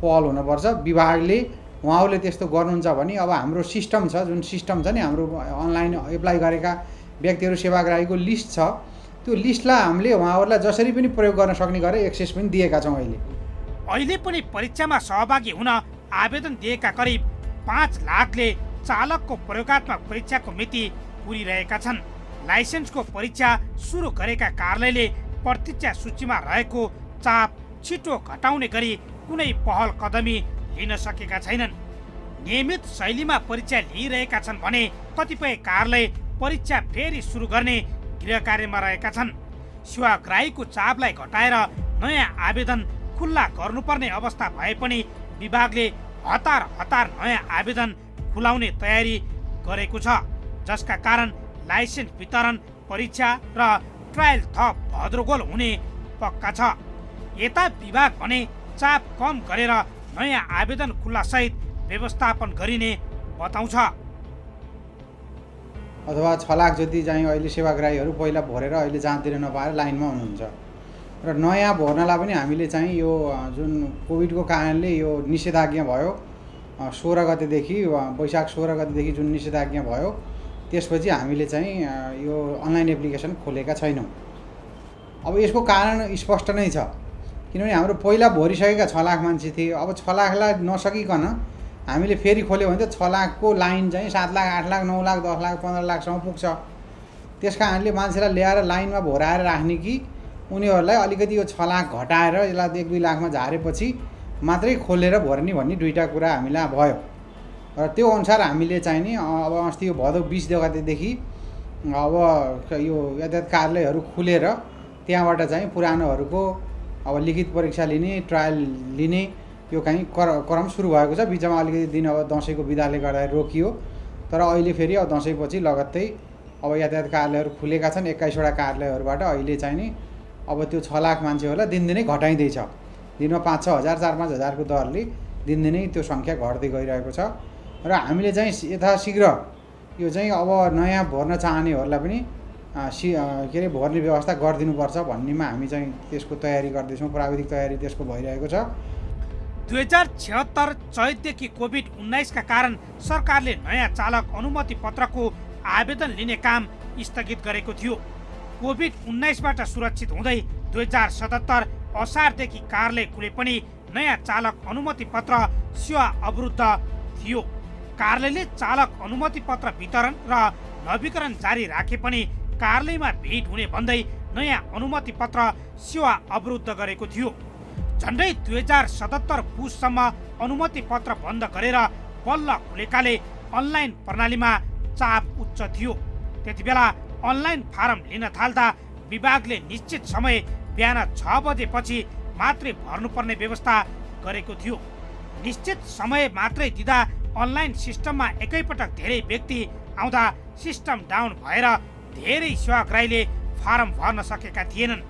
पहल हुनुपर्छ। विभागले उहाँहरूले त्यस्तो गर्नुहुन्छ भने अब हाम्रो सिस्टम छ, जुन सिस्टम छ नि हाम्रो अनलाइन एप्लाई गरेका व्यक्तिहरू सेवाग्राहीको लिस्ट छ, त्यो लिस्टलाई हामीले उहाँहरूलाई जसरी पनि प्रयोग गर्न सक्ने गरेर एक्सेस पनि दिएका छौँ। अहिले पनि परीक्षामा सहभागी हुन आवेदन दिएका करिब 5 लाखले चालकको प्रयोगात्मक परीक्षाको मिति पुरिरहेका छन्। लाइसेन्सको परीक्षा सुरु गरेका कार्यालयले प्रतीक्षा सूचीमा रहेको चाप छिटो घटाउने गरी कुनै पहल कदमी लिन सकेका छैनन्। नियमित शैलीमा परीक्षा लिइरहेका छन् भने कतिपय कार्यालय परीक्षा फेरि सुरु गर्ने गृह कार्यमा रहेका छन्। सेवाग्राहीको चापलाई घटाएर नयाँ आवेदन खुल्ला गर्नुपर्ने अवस्था भए पनि विभागले हतार नयाँ आवेदन खुलाउने तयारी गरेको छ, जसका कारण लाइसेन्स वितरण, परीक्षा र ट्रायल थप भद्रगोल हुने पक्का छ। यता विभाग भने चाप कम गरेर नयाँ आवेदन खुल्ला सहित व्यवस्थापन गरिने बताउँछ। अथवा 6 लाख जति चाहिँ अहिले सेवाग्राहीहरू पहिला भरेर अहिले जाँतिर नपाएर लाइनमा हुनुहुन्छ र नयाँ भर्नलाई पनि हामीले चाहिँ यो जुन कोभिडको कारणले यो निषेधाज्ञा भयो 16 गतेदेखि, वैशाख 16 गतेदेखि जुन निषेधाज्ञा भयो, त्यसपछि हामीले चाहिँ यो अनलाइन एप्लिकेसन खोलेका छैनौँ। अब यसको कारण स्पष्ट नै छ, किनभने हाम्रो पहिला भरिसकेका 6 लाख मान्छे थिए। अब 6 लाखलाई नसकिकन हामीले फेरि खोल्यो भने त 6 लाखको लाइन चाहिँ 7 लाख, 8 लाख, 9 लाख, 10 लाख, 15 लाखसम्म पुग्छ। त्यस कारणले मान्छेलाई ल्याएर लाइनमा भराएर राख्ने कि उनीहरूलाई अलिकति यो 6 लाख घटाएर यसलाई 1-2 लाखमा झारेपछि मात्रै खोलेर भर्ने भन्ने दुईवटा कुरा हामीलाई भयो। र त्यो अनुसार हामीले चाहिँ नि अब अस्ति यो भदौ 20 गतेदेखि अब यो यातायात कार्यालयहरू खुलेर त्यहाँबाट चाहिँ पुरानोहरूको अब लिखित परीक्षा लिने, ट्रायल लिने यो कहीँ क्रम सुरु भएको छ। बिचमा अलिकति दिन अब दसैँको बिदाले गर्दा रोकियो, तर अहिले फेरि अब दसैँपछि लगत्तै अब यातायात कार्यालयहरू खुलेका छन्। 21वटा कार्यालयहरूबाट अहिले चाहिँ नि अब त्यो 6 लाख मान्छेहरूलाई दिनदिनै घटाइँदैछ। दिनमा 5-6 हजार, 4-5 हजारको दरले दिनदिनै त्यो सङ्ख्या घट्दै गइरहेको छ। र हामीले चाहिँ यथाशीघ्र यो चाहिँ अब नयाँ भर्न चाहनेहरूलाई पनि के अरे भर्ने व्यवस्था गरिदिनुपर्छ भन्नेमा हामी चाहिँ त्यसको तयारी गर्दैछौँ। प्राविधिक तयारी त्यसको भइरहेको छ। 2076 चैतदेखि कोभिड-19 का कारण सरकारले नयाँ चालक अनुमति पत्रको आवेदन लिने काम स्थगित गरेको थियो। कोभिड-19बाट सुरक्षित हुँदै 2077 असारदेखि कार्यालय खुले पनि नयाँ चालक अनुमति पत्र सेवा अवरुद्ध थियो। कार्यालयले चालक अनुमति पत्र वितरण र नवीकरण जारी राखे पनि कार्यालयमा भिड हुने भन्दै नयाँ अनुमति पत्र सेवा अवरुद्ध गरेको थियो। झन्डै 2077 पुससम्म अनुमति पत्र बन्द गरेर बल्ल खुलेकाले अनलाइन प्रणालीमा चाप उच्च थियो। त्यति बेला अनलाइन फारम लिन थाल्दा विभागले निश्चित समय बिहान 6 बजेपछि मात्रै भर्नुपर्ने व्यवस्था गरेको थियो। निश्चित समय मात्रै दिँदा अनलाइन सिस्टममा एकैपटक धेरै व्यक्ति आउँदा सिस्टम डाउन भएर धेरै सेवाग्राहीले फारम भर्न सकेका थिएनन्।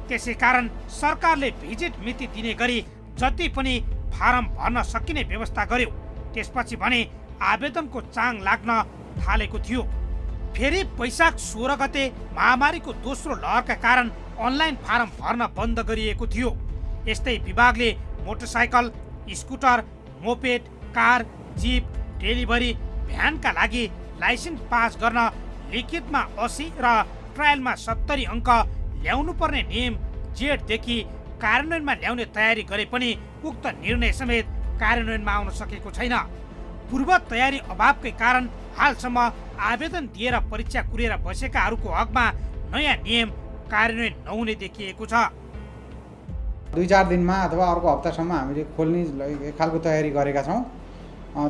त्यसै कारण सरकारले भिजिट मिति दिने गरी जति पनि फारम भर्न सकिने व्यवस्था गर्यो। त्यसपछि भने आवेदनको चाङ लाग्न थालेको थियो। फेरि वैशाख 16 गते महामारीको दोस्रो लहरका कारण अनलाइन फारम भर्न बन्द गरिएको थियो। यस्तै विभागले motorcycle, scooter, moped, car, jeep, delivery भ्यानका लागि लाइसेन्स पास गर्न लिखितमा 80 र ट्रायलमा 70 अङ्क ल्याउनु पर्ने नियम जेठदेखि कार्यान्वयनमा ल्याउने तयारी गरे पनि उक्त निर्णय समेत कार्यान्वयनमा आउन सकेको छैन। पूर्व तयारी अभावकै कारण हालसम्म आवेदन दिएर परीक्षा कुरेर बसेकाहरूको हकमा नयाँ नियम कार्यान्वयन नहुने देखिएको छ। 2-4 दिनमा अथवा अर्को हप्तासम्म हामीले खोल्ने एक खालको तयारी गरेका छौँ।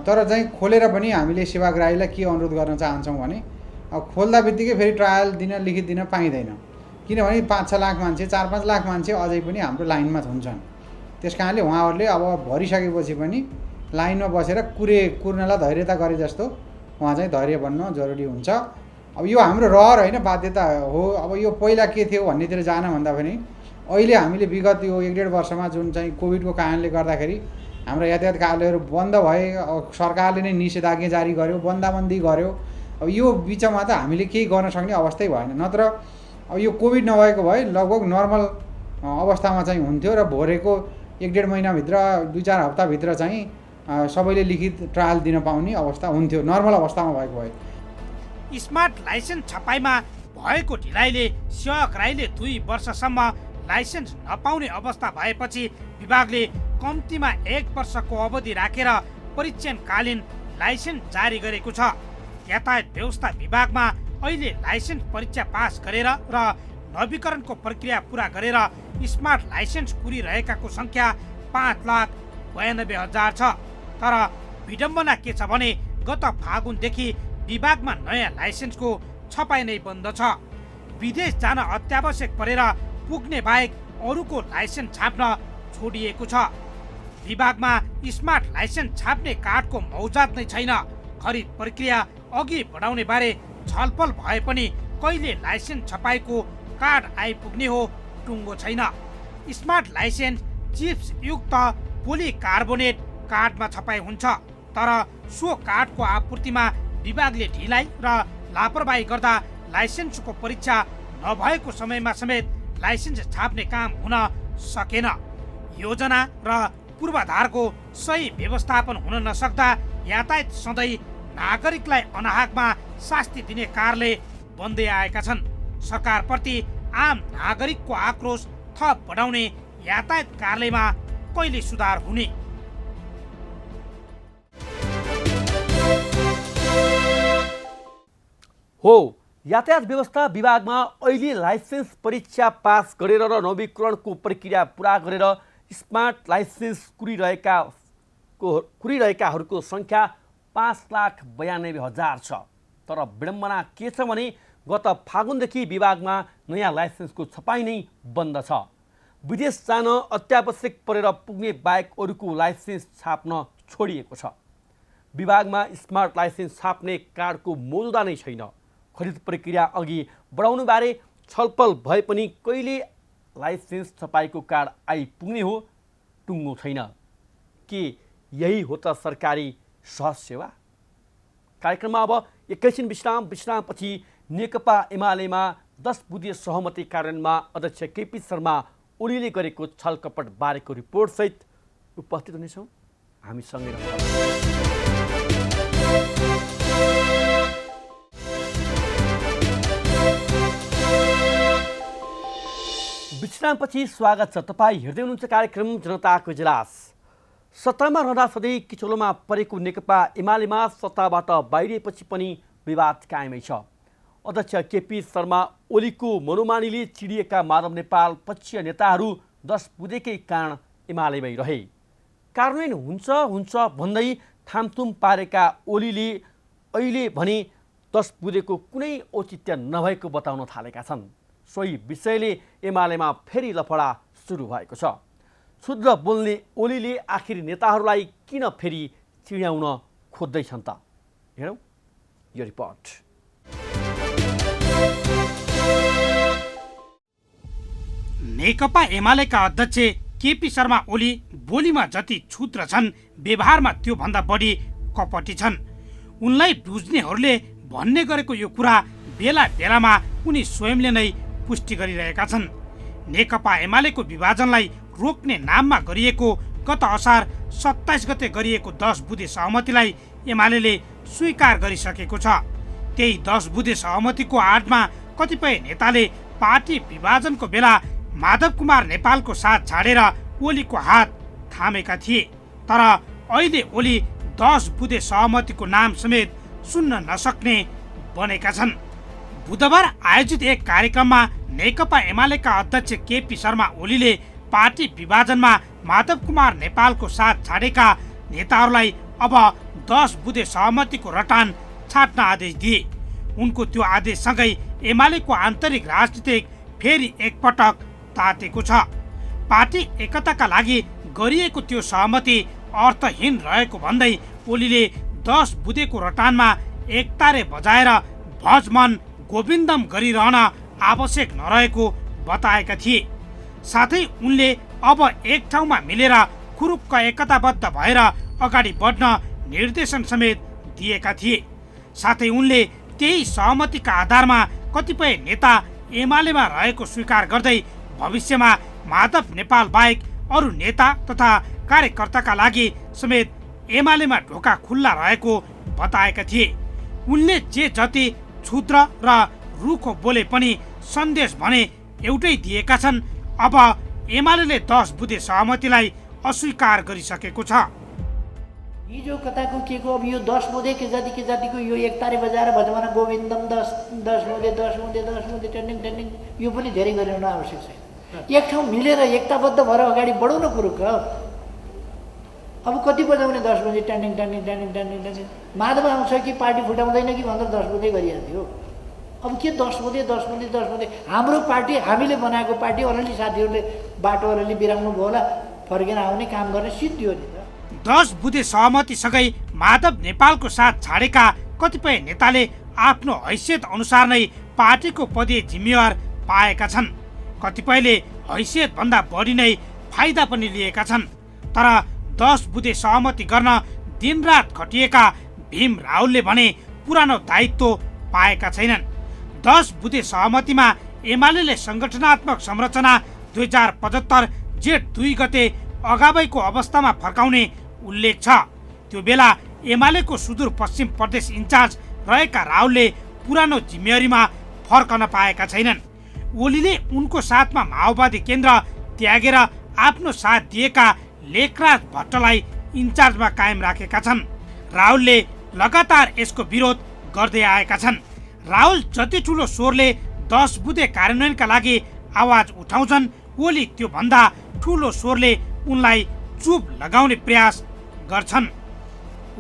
तर चाहिँ खोलेर पनि हामीले सेवाग्राहीलाई के अनुरोध गर्न चाहन्छौँ भने खोल्दा बित्तिकै फेरि ट्रायल दिन, लिखित दिन पाइँदैन। किनभने 5-6 लाख मान्छे, 4-5 लाख मान्छे अझै पनि हाम्रो लाइनमा हुन्छन्। त्यस कारणले उहाँहरूले अब भरिसकेपछि पनि लाइनमा बसेर कुर्नलाई धैर्यता गरे जस्तो उहाँ चाहिँ धैर्य बन्न जरुरी हुन्छ। अब यो हाम्रो रहर होइन, बाध्यता हो। अब यो पहिला के थियो भन्नेतिर जान भन्दा पनि अहिले हामीले विगत यो 1-1.5 वर्षमा जुन चाहिँ कोभिडको कारणले गर्दाखेरि हाम्रो यातायात कार्यालयहरू बन्द भए, सरकारले नै निषेधाज्ञा जारी गर्यो, बन्दाबन्दी गर्यो। अब यो बिचमा त हामीले केही गर्न सक्ने अवस्थै भएन। नत्र अब यो कोभिड नभएको भए लगभग नर्मल अवस्थामा चाहिँ हुन्थ्यो र भोरेको 1-1.5 महिनाभित्र 2-4 हप्ताभित्र चाहिँ सबैले लिखित ट्रायल दिन पाउने अवस्था हुन्थ्यो नर्मल अवस्थामा भएको भए। स्मार्ट लाइसेन्स छपाईमा भएको ढिलाइले सेवाग्राहीले 2 वर्षसम्म लाइसेन्स नपाउने अवस्था भएपछि विभागले कम्तीमा 1 वर्षको अवधि राखेर परीक्षणकालीन लाइसेन्स जारी गरेको छ। यातायात व्यवस्था विभागमा अहिले लाइसेन्स परीक्षा पास गरेर र नवीकरणको प्रक्रिया पूरा गरेर स्मार्ट लाइसेन्स कुरिरहेकाको सङ्ख्या 5,92,000 छ। तर विडम्बना के छ भने गत फागुनदेखि विभागमा नयाँ लाइसेन्सको छपाई नै बन्द छ। विदेश जान अत्यावश्यक परेर पुग्ने बाहेक अरूको लाइसेन्स छाप्न छोडिएको छ। विभागमा स्मार्ट लाइसेन्स छाप्ने कार्डको मौजात नै छैन। खरिद प्रक्रिया अघि बढाउने बारे छलफल भए पनि कहिले लाइसेन्स छपाईको कार्ड आइपुग्ने हो टुङ्गो छैन। स्मार्ट लाइसेन्स चिप्स युक्त पोलिकार्बोनेट कार्डमा छपाई हुन्छ, तर सो कार्डको आपूर्तिमा विभागले ढिलाइ र लापरवाही गर्दा लाइसेन्सको परीक्षा नभएको समयमा समेत लाइसेन्स छाप्ने काम हुन सकेन। योजना र पूर्वाधारको सही व्यवस्थापन हुन नसक्दा यातायात सधैँ नागरिकलाई अनाहकमा शास्ति दिने कार्यालय बन्दै आएका छन्। सरकारप्रति आम नागरिकको आक्रोश थप बढाउने यातायात कार्यालयमा कहिले सुधार हुने? हो, यातायात व्यवस्था विभागमा अहिले लाइसेन्स परीक्षा पास गरेर र नवीकरणको प्रक्रिया पुरा गरेर स्मार्ट लाइसेन्स कुरिरहेकाहरूको सङ्ख्या 5,92,000 छ। तर विडम्बना के छ भने गत फागुनदेखि विभागमा नयाँ लाइसेन्सको छपाई नै बन्द छ। विदेश जान अत्यावश्यक परेर पुग्ने बाहेक अरूको लाइसेन्स छाप्न छोडिएको छ। विभागमा स्मार्ट लाइसेन्स छाप्ने कार्डको मौजुदा नै छैन। खरिद प्रक्रिया अघि बढाउनुबारे छलफल भए पनि कहिले लाइसेन्स छपाईको कार्ड आइपुग्ने हो टुङ्गो छैन। के यही हो त सरकारी सहज सेवा? कार्यक्रममा अब एकैछिन विश्रामपछि नेकपा एमालेमा 10 बुँदे सहमति कार्यान्वयनमा अध्यक्ष केपी शर्मा ओलीले गरेको छलकपट बारेको रिपोर्टसहित उपस्थित हुनेछौँ। हामी सँगै रहन्छौँ। विश्रामपछि स्वागत छ। तपाईँ हेर्दै हुनुहुन्छ कार्यक्रम जनताको इजलास। सत्तामा रहँदा सधैँ किचोलोमा परेको नेकपा एमालेमा सत्ताबाट बाहिरिएपछि पनि विवाद कायमै छ। अध्यक्ष केपी शर्मा ओलीको मनोमानीले चिडिएका माधव नेपाल पक्षीय नेताहरू 10 बुँदेकै कारण एमालेमै रहे। कार्यान्वयन हुन्छ भन्दै थामथुम पारेका ओलीले अहिले भने 10 बुँदेको कुनै औचित्य नभएको बताउन थालेका छन्। सोही विषयले एमालेमा फेरि लफडा सुरु भएको छ। शुद्ध बोल्ने ओलीले आखिर नेताहरूलाई किन फेरि चिड्याउन खोज्दैछन् त? हेरौँ यो रिपोर्ट। नेकपा एमालेका अध्यक्ष केपी शर्मा ओली बोलीमा जति क्षुद्र छन्, व्यवहारमा त्यो भन्दा बढी कपटी छन्। उनलाई बुझ्नेहरूले भन्ने गरेको यो कुरा बेला बेलामा उनी स्वयंले नै पुष्टि गरिरहेका छन्। नेकपा एमालेको विभाजनलाई रोक्ने नाममा गरिएको गत असार 27 गते गरिएको 10 बुँदे सहमतिलाई एमालेले स्वीकार गरिसकेको छ। त्यही 10 बुँदे सहमतिको आडमा कतिपय नेताले पार्टी विभाजनको बेला माधव कुमार नेपालको साथ छाडेर ओलीको हात थामेका थिए। तर अहिले ओली 10 बुँदे सहमतिको नाम समेत सुन्न नसक्ने बनेका छन्। बुधबार आयोजित एक कार्यक्रममा नेकपा एमालेका अध्यक्ष केपी शर्मा ओलीले पार्टी विभाजनमा माधव कुमार नेपालको साथ छाडेका नेताहरूलाई अब 10 बुँदे सहमतिको रटान छाड्न आदेश दिए। उनको त्यो आदेशसँगै एमालेको आन्तरिक राजनीतिक फेरि एकपटक तातेको छ। पार्टी एकताका लागि गरिएको त्यो सहमति अर्थहीन रहेको भन्दै ओलीले 10 बुँदेको रटानमा एकतारे बजाएर भजमन गोविन्दम गरिरहन आवश्यक नरहेको बताएका थिए। साथै उनले अब एक ठाउँमा मिलेर खुरुक्क एकताबद्ध भएर अगाडि बढ्न निर्देशन समेत दिएका थिए। साथै उनले त्यही सहमतिका आधारमा कतिपय नेता एमालेमा रहेको स्वीकार गर्दै भविष्यमा माधव नेपाल बाहेक अरू नेता तथा कार्यकर्ताका लागि समेत एमालेमा ढोका खुल्ला रहेको बताएका थिए। उनले जे जति क्षुद्र र रुखो बोले पनि सन्देश भने एउटै दिएका छन्। अब एमाले 10 बुँदे सहमतिलाई अस्वीकार गरिसकेको छ। हिजो कताको के को अब यो 10 बुँदे के जातिको यो एक तारे बजाएर भजमान गोविन्दम 10 बुँदे ट्रेन्डिङ यो पनि धेरै गरिरहन आवश्यक छैन। एक ठाउँ मिलेर एकताबद्ध भएर अगाडि बढाउन कुरुक्क। अब कति बजाउने 10 बुँदे ट्यान्डिङ माधव आउँछ कि पार्टी फुटाउँदैन कि भनेर 10 बुँदे गरिहाल्थ्यो। अब के 10 बुँदे हाम्रो पार्टी हामीले बनाएको पार्टी अलरेडी साथीहरूले बाटो अलरेडी बिराउनु भयो होला, फर्केर आउने काम गर्ने सिद्धियो नि त। 10 बुँदे सहमतिसँगै माधव नेपालको साथ छाडेका कतिपय नेताले आफ्नो हैसियत अनुसार नै पार्टीको पदीय जिम्मेवार पाएका छन्। कतिपयले हैसियत भन्दा बढी नै फाइदा पनि लिएका छन्। तर 10 बुँदे सहमति गर्न दिनरात खटिएका भीम रावलले भने पुरानो दायित्व पाएका छैनन्। 10 बुँदे सहमतिमा एमाले संगठनात्मक संरचना 2075 जेठ 2 गते अगावैको अवस्थामा फर्काउने उल्लेख छ। त्यो बेला एमालेको सुदूरपश्चिम प्रदेश इन्चार्ज रहेका रावलले पुरानो जिम्मेवारीमा फर्कन पाएका छैनन्। ओलीले उनको साथमा माओवादी केन्द्र त्यागेर आफ्नो साथ दिएका लेखराज भट्टलाई इन्चार्जमा कायम राखेका छन्। रावलले लगातार यसको विरोध गर्दै आएका छन्। रावल जति ठुलो स्वरले 10 बुँदे कार्यान्वयनका लागि आवाज उठाउँछन्, ओली त्यो भन्दा ठुलो स्वरले उनलाई चुप लगाउने प्रयास गर्छन्।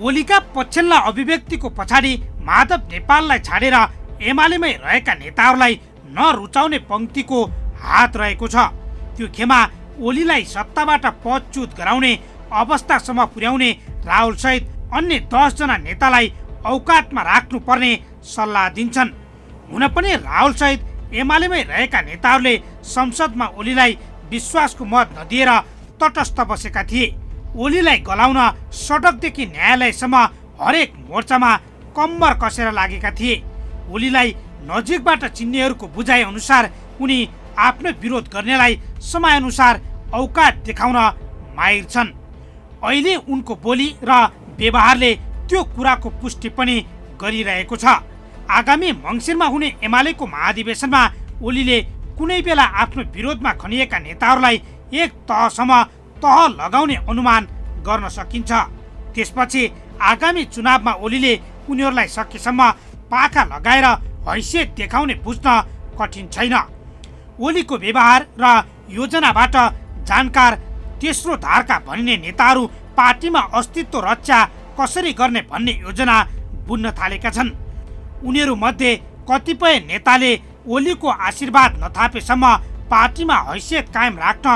ओलीका पछिल्ला अभिव्यक्तिको पछाडि माधव नेपाललाई छाडेर एमालेमै रहेका नेताहरूलाई नरुचाउने पंक्तिको हात रहेको छ। त्यो खेमा ओलीलाई सत्ताबाट पदच्युत गराउने अवस्थासम्म पुर्याउने रावल सहित अन्य 10 जना नेतालाई औकातमा राख्नुपर्ने सल्लाह दिन्छन्। हुन पनि रावल सहित एमालेमै रहेका नेताहरूले संसदमा ओलीलाई विश्वासको मत नदिएर तटस्थ बसेका थिए। ओलीलाई गलाउन सडकदेखि न्यायालयसम्म हरेक मोर्चामा कम्मर कसेर लागेका थिए। ओलीलाई नजिकबाट चिन्नेहरूको बुझाइ अनुसार उनी आफ्नो विरोध गर्नेलाई समयानुसार औकात देखाउन माहिर छन्। अहिले उनको बोली र व्यवहारले त्यो कुराको पुष्टि पनि गरिरहेको छ। आगामी मङ्सिरमा हुने एमालेको महाधिवेशनमा ओलीले कुनै बेला आफ्नो विरोधमा खनिएका नेताहरूलाई एक तहसम्म तह लगाउने अनुमान गर्न सकिन्छ। त्यसपछि आगामी चुनावमा ओलीले उनीहरूलाई सकेसम्म पाखा लगाएर हैसियत देखाउने बुझ्न कठिन छैन। ओलीको व्यवहार र योजनाबाट जानकार तेस्रो धारका भनिने नेताहरू पार्टीमा अस्तित्व रक्षा कसरी गर्ने भन्ने योजना बुन्न थालेका छन्। उनीहरू मध्ये कतिपय नेताले ओलीको आशीर्वाद नथापेसम्म पार्टीमा हैसियत कायम राख्न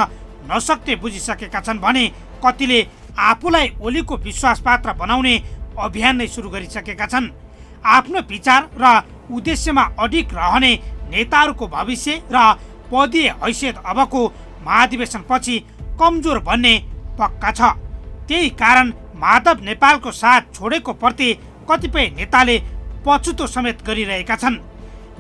नसक्ने बुझिसकेका छन् भने कतिले आफूलाई ओलीको विश्वासपात्र बनाउने अभियान नै सुरु गरिसकेका छन्। आफ्नो विचार र उद्देश्यमा अडिग रहने नेताहरूको भविष्य र पदीय हैसियत अबको महाधिवेशनपछि कमजोर बन्ने पक्का छ। त्यही कारण माधव नेपालको साथ छोडेको प्रति कतिपय नेताले पछुतो समेत गरिरहेका छन्।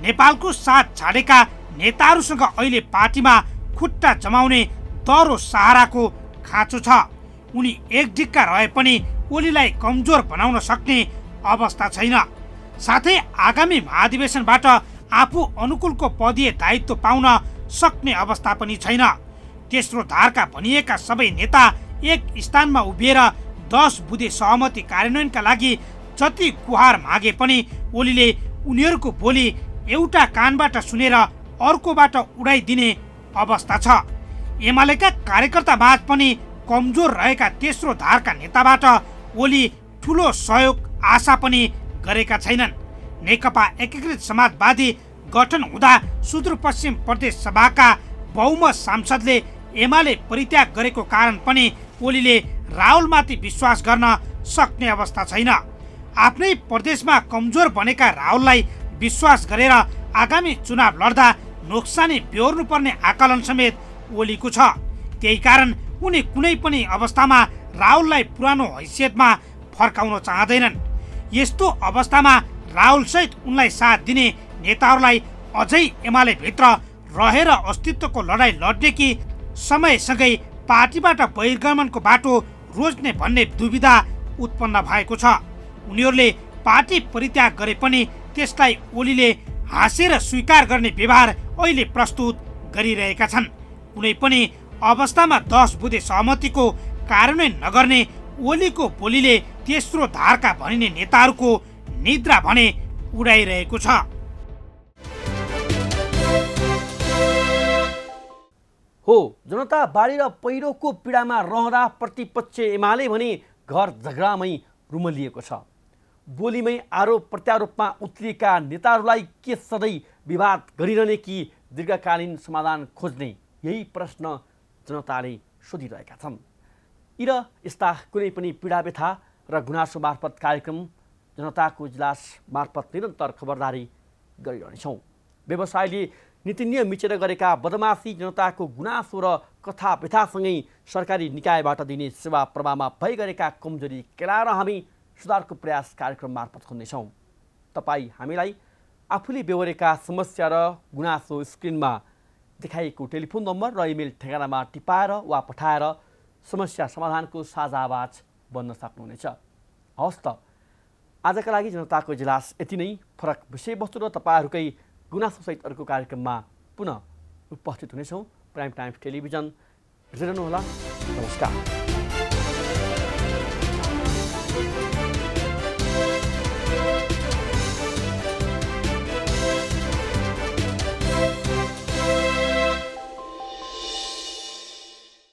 नेपालको साथ छाडेका नेताहरूसँग अहिले पार्टीमा खुट्टा जमाउने दह्रो सहाराको खाँचो छ। उनी एक ढिक्का रहे पनि ओलीलाई कमजोर बनाउन सक्ने अवस्था छैन। साथै आगामी महाधिवेशनबाट आफू अनुकूलको पदीय दायित्व पाउन सक्ने अवस्था पनि छैन। तेस्रो धारका भनिएका सबै नेता एक स्थानमा उभिएर 10 बुँदे सहमति कार्यान्वयनका लागि जति गुहार मागे पनि ओलीले उनीहरूको बोली एउटा कानबाट सुनेर अर्कोबाट उडाइदिने अवस्था छ। एमालेका कार्यकर्तामाझ पनि कमजोर रहेका तेस्रो धारका नेताबाट ओली ठुलो सहयोग आशा पनि गरेका छैनन्। नेकपा एकीकृत समाजवादी गठन हुँदा सुदूरपश्चिम प्रदेश सभाका बहुमत सांसदले एमाले परित्याग गरेको कारण पनि ओलीले रावलमाथि विश्वास गर्न सक्ने अवस्था छैन। आफ्नै प्रदेशमा कमजोर बनेका रावललाई विश्वास गरेर आगामी चुनाव लड्दा नोक्सानी बेहोर्नुपर्ने आकलन समेत ओलीको छ। त्यही कारण उनी कुनै पनि अवस्थामा राहुललाई पुरानो हैसियतमा फर्काउन चाहँदैनन्। यस्तो अवस्थामा राहुलसहित उनलाई साथ दिने नेताहरूलाई अझै एमाले भित्र रहेर अस्तित्वको लडाईँ लड्ने कि समयसँगै पार्टीबाट बहिर्गमनको बाटो रोज्ने भन्ने दुविधा उत्पन्न भएको छ। उनीहरूले पार्टी परित्याग गरे पनि त्यसलाई ओलीले हाँसेर स्वीकार गर्ने व्यवहार अहिले प्रस्तुत गरिरहेका छन्। कुनै पनि अवस्थामा 10 बुँदे सहमतिको कार्यान्वयन नगर्ने ओलीको बोलीले तेस्रो धारका भनिने नेताहरूको निद्रा भने उडाइरहेको छ। हो, जनता बाढी र पहिरोको पीडामा रहँदा प्रतिपक्ष एमाले भने घर झगडामै रुमलिएको छ। बोलीमै आरोप प्रत्यारोपमा उत्रिएका नेताहरूलाई के सधैँ विवाद गरिरहने कि दीर्घकालीन समाधान खोज्ने, यही प्रश्न जनताले सोधिरहेका छन्। यी र यस्ता कुनै पनि पीडा व्यथा र गुनासो मार्फत कार्यक्रम जनताको इजलास मार्फत निरन्तर खबरदारी गरिरहनेछौँ। व्यवसायले नीति नियम मिचेर गरेका बदमासी, जनताको गुनासो र कथा व्यथासँगै सरकारी निकायबाट दिने सेवा प्रवाहमा भइगरेका कमजोरी केलाएर हामी सुधारको प्रयास कार्यक्रम मार्फत खोज्नेछौँ। तपाईँ हामीलाई आफूले बेहोरेका समस्या र गुनासो स्क्रिनमा देखाइएको टेलिफोन नम्बर र इमेल ठेगानामा टिपाएर वा पठाएर समस्या समाधानको साझा आवाज बन्न सक्नुहुनेछ। हवस् त, आजका लागि जनताको इजलास यति नै। फरक विषयवस्तु र तपाईँहरूकै गुनासोसहित अर्को कार्यक्रममा पुनः उपस्थित हुनेछौँ। प्राइम टाइम टेलिभिजन हेर्दै रहनुहोला। नमस्कार।